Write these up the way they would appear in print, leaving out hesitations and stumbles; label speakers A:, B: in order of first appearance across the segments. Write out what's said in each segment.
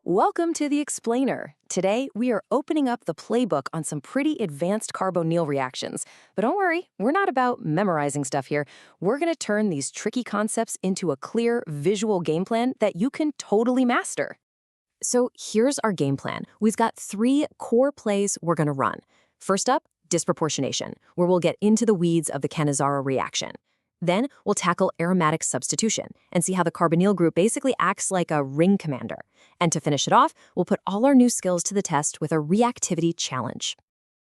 A: Welcome to the Explainer. Today, we are opening up the playbook on some pretty advanced carbonyl reactions. But don't worry, we're not about memorizing stuff here. We're going to turn these tricky concepts into a clear, visual game plan that you can totally master. So here's our game plan. We've got 3 core plays we're going to run. First up, disproportionation, where we'll get into the weeds of the Cannizzaro reaction. Then we'll tackle aromatic substitution and see how the carbonyl group basically acts like a ring commander. And to finish it off, we'll put all our new skills to the test with a reactivity challenge.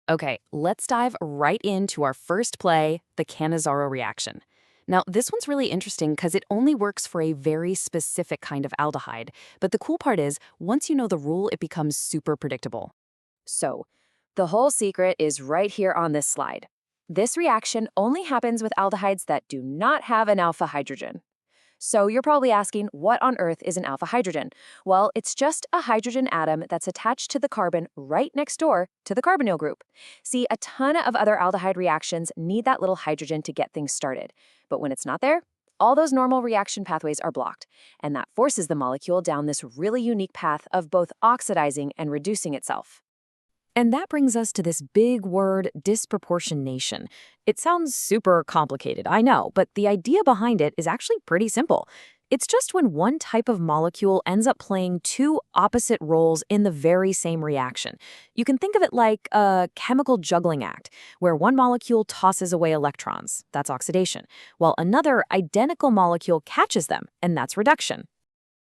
A: Okay, let's dive right into our first play, the Cannizzaro reaction. Now, this one's really interesting because it only works for a very specific kind of aldehyde. But the cool part is, once you know the rule, it becomes super predictable. So, the whole secret is right here on this slide. This reaction only happens with aldehydes that do not have an alpha hydrogen. So you're probably asking, what on earth is an alpha hydrogen? Well, it's just a hydrogen atom that's attached to the carbon right next door to the carbonyl group. See, a ton of other aldehyde reactions need that little hydrogen to get things started. But when it's not there, all those normal reaction pathways are blocked, and that forces the molecule down this really unique path of both oxidizing and reducing itself. And that brings us to this big word, disproportionation. It sounds super complicated, I know, but the idea behind it is actually pretty simple. It's just when one type of molecule ends up playing 2 opposite roles in the very same reaction. You can think of it like a chemical juggling act, where one molecule tosses away electrons, that's oxidation, while another identical molecule catches them, and that's reduction.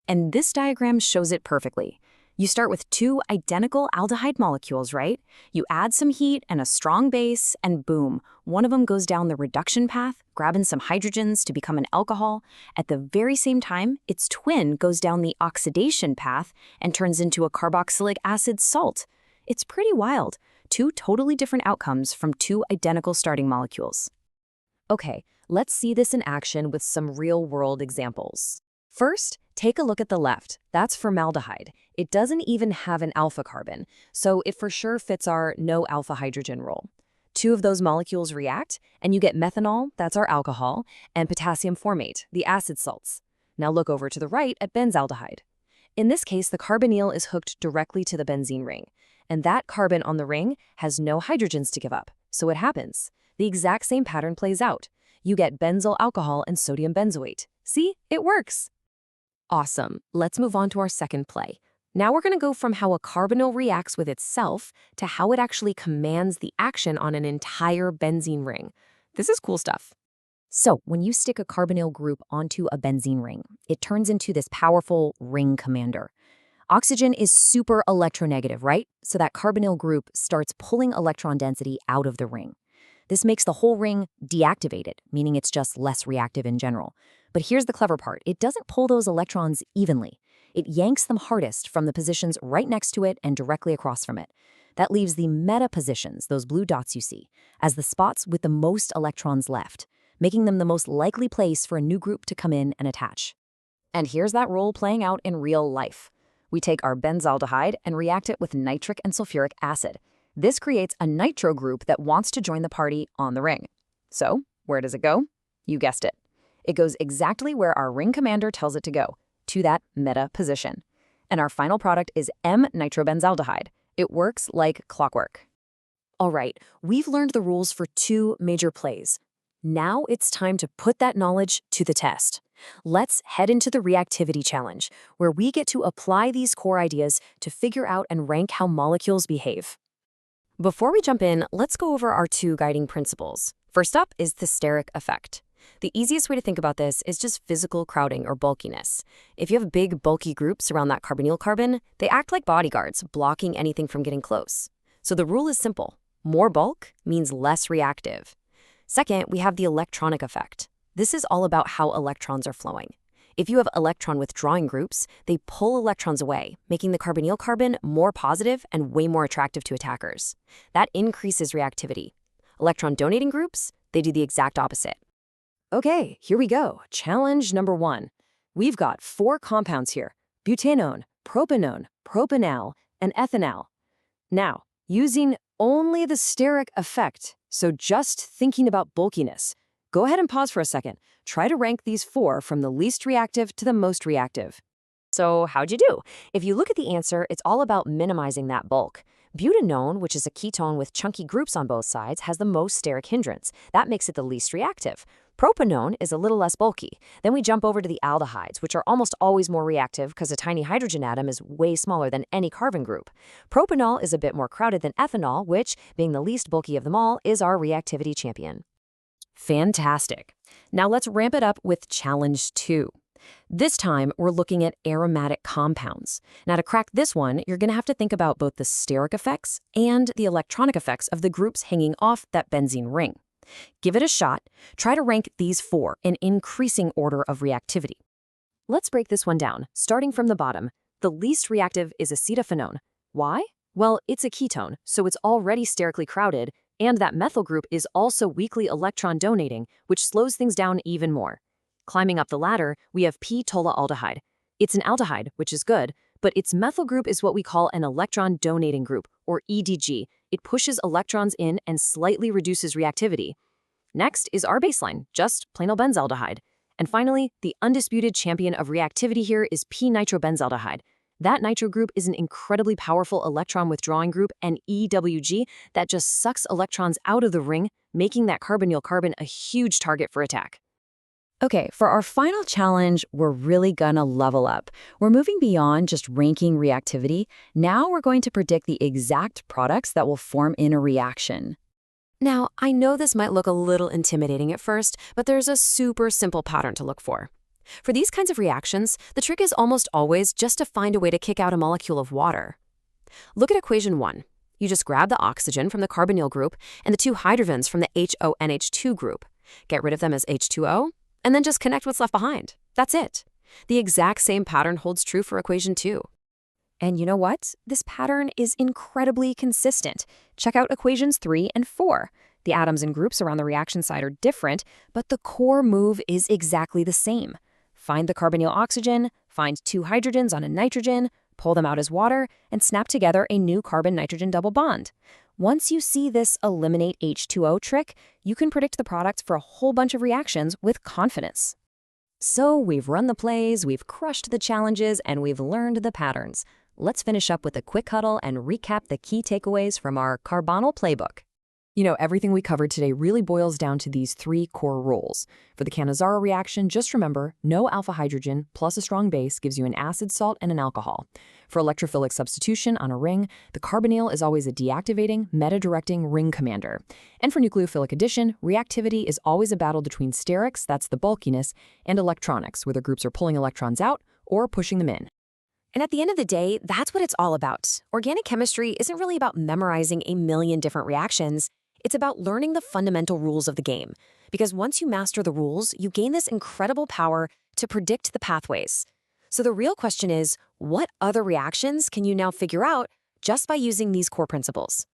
A: And this diagram shows it perfectly. You start with 2 identical aldehyde molecules, right? You add some heat and a strong base, and boom, one of them goes down the reduction path, grabbing some hydrogens to become an alcohol. At the very same time, its twin goes down the oxidation path and turns into a carboxylic acid salt. It's pretty wild. 2 totally different outcomes from 2 identical starting molecules. Okay, let's see this in action with some real-world examples. First, take a look at the left. That's formaldehyde. It doesn't even have an alpha carbon, so it for sure fits our no alpha hydrogen rule. 2 of those molecules react, and you get methanol, that's our alcohol, and potassium formate, the acid salts. Now look over to the right at benzaldehyde. In this case, the carbonyl is hooked directly to the benzene ring, and that carbon on the ring has no hydrogens to give up. So what happens? The exact same pattern plays out. You get benzyl alcohol and sodium benzoate. See? It works. Awesome. Let's move on to our second play. Now we're going to go from how a carbonyl reacts with itself to how it actually commands the action on an entire benzene ring. This is cool stuff. So when you stick a carbonyl group onto a benzene ring, it turns into this powerful ring commander. Oxygen is super electronegative, right? So that carbonyl group starts pulling electron density out of the ring. This makes the whole ring deactivated, meaning it's just less reactive in general. But here's the clever part. It doesn't pull those electrons evenly. It yanks them hardest from the positions right next to it and directly across from it. That leaves the meta positions, those blue dots you see, as the spots with the most electrons left, making them the most likely place for a new group to come in and attach. And here's that role playing out in real life. We take our benzaldehyde and react it with nitric and sulfuric acid. This creates a nitro group that wants to join the party on the ring. So, where does it go? You guessed it. It goes exactly where our ring commander tells it to go, to that meta position. And our final product is M-nitrobenzaldehyde. It works like clockwork. All right, we've learned the rules for 2 major plays. Now it's time to put that knowledge to the test. Let's head into the reactivity challenge, where we get to apply these core ideas to figure out and rank how molecules behave. Before we jump in, let's go over our 2 guiding principles. First up is the steric effect. The easiest way to think about this is just physical crowding or bulkiness. If you have big, bulky groups around that carbonyl carbon, they act like bodyguards, blocking anything from getting close. So the rule is simple. More bulk means less reactive. Second, we have the electronic effect. This is all about how electrons are flowing. If you have electron withdrawing groups, they pull electrons away, making the carbonyl carbon more positive and way more attractive to attackers. That increases reactivity. Electron donating groups, they do the exact opposite. Okay, here we go. Challenge number 1. We've got 4 compounds here: butanone, propanone, propanal, and ethanal. Now, using only the steric effect, so just thinking about bulkiness, go ahead and pause for a second. Try to rank these 4 from the least reactive to the most reactive.
B: So how'd you do? If you look at the answer, it's all about minimizing that bulk. Butanone, which is a ketone with chunky groups on both sides, has the most steric hindrance. That makes it the least reactive. Propanone is a little less bulky. Then we jump over to the aldehydes, which are almost always more reactive because a tiny hydrogen atom is way smaller than any carbon group. Propanol is a bit more crowded than ethanol, which, being the least bulky of them all, is our reactivity champion.
A: Fantastic. Now let's ramp it up with challenge 2. This time, we're looking at aromatic compounds. Now, to crack this one, you're going to have to think about both the steric effects and the electronic effects of the groups hanging off that benzene ring. Give it a shot. Try to rank these 4 in increasing order of reactivity. Let's break this one down, starting from the bottom. The least reactive is acetophenone. Why? Well, it's a ketone, so it's already sterically crowded, and that methyl group is also weakly electron donating, which slows things down even more. Climbing up the ladder, we have p-tolualdehyde. It's an aldehyde, which is good, but its methyl group is what we call an electron donating group, or EDG. It pushes electrons in and slightly reduces reactivity. Next is our baseline, just plain old benzaldehyde. And finally, the undisputed champion of reactivity here is p-nitrobenzaldehyde. That nitro group is an incredibly powerful electron withdrawing group, an EWG, that just sucks electrons out of the ring, making that carbonyl carbon a huge target for attack. Okay, for our final challenge, we're really gonna level up. We're moving beyond just ranking reactivity. Now we're going to predict the exact products that will form in a reaction. Now, I know this might look a little intimidating at first, but there's a super simple pattern to look for. For these kinds of reactions, the trick is almost always just to find a way to kick out a molecule of water. Look at equation 1. You just grab the oxygen from the carbonyl group and the 2 hydrogens from the HONH2 group. Get rid of them as H2O, and then just connect what's left behind. That's it. The exact same pattern holds true for equation 2. And you know what? This pattern is incredibly consistent. Check out equations 3 and 4. The atoms and groups around the reaction site are different, but the core move is exactly the same. Find the carbonyl oxygen, find 2 hydrogens on a nitrogen, pull them out as water, and snap together a new carbon-nitrogen double bond. Once you see this eliminate H2O trick, you can predict the product for a whole bunch of reactions with confidence. So we've run the plays, we've crushed the challenges, and we've learned the patterns. Let's finish up with a quick huddle and recap the key takeaways from our Carbonyl playbook. You know, everything we covered today really boils down to these 3 core rules. For the Cannizzaro reaction, just remember, no alpha hydrogen plus a strong base gives you an acid, salt, and an alcohol. For electrophilic substitution on a ring, the carbonyl is always a deactivating, meta-directing ring commander. And for nucleophilic addition, reactivity is always a battle between sterics, that's the bulkiness, and electronics, where the groups are pulling electrons out or pushing them in. And at the end of the day, that's what it's all about. Organic chemistry isn't really about memorizing a million different reactions. It's about learning the fundamental rules of the game. Because once you master the rules, you gain this incredible power to predict the pathways. So the real question is, what other reactions can you now figure out just by using these core principles?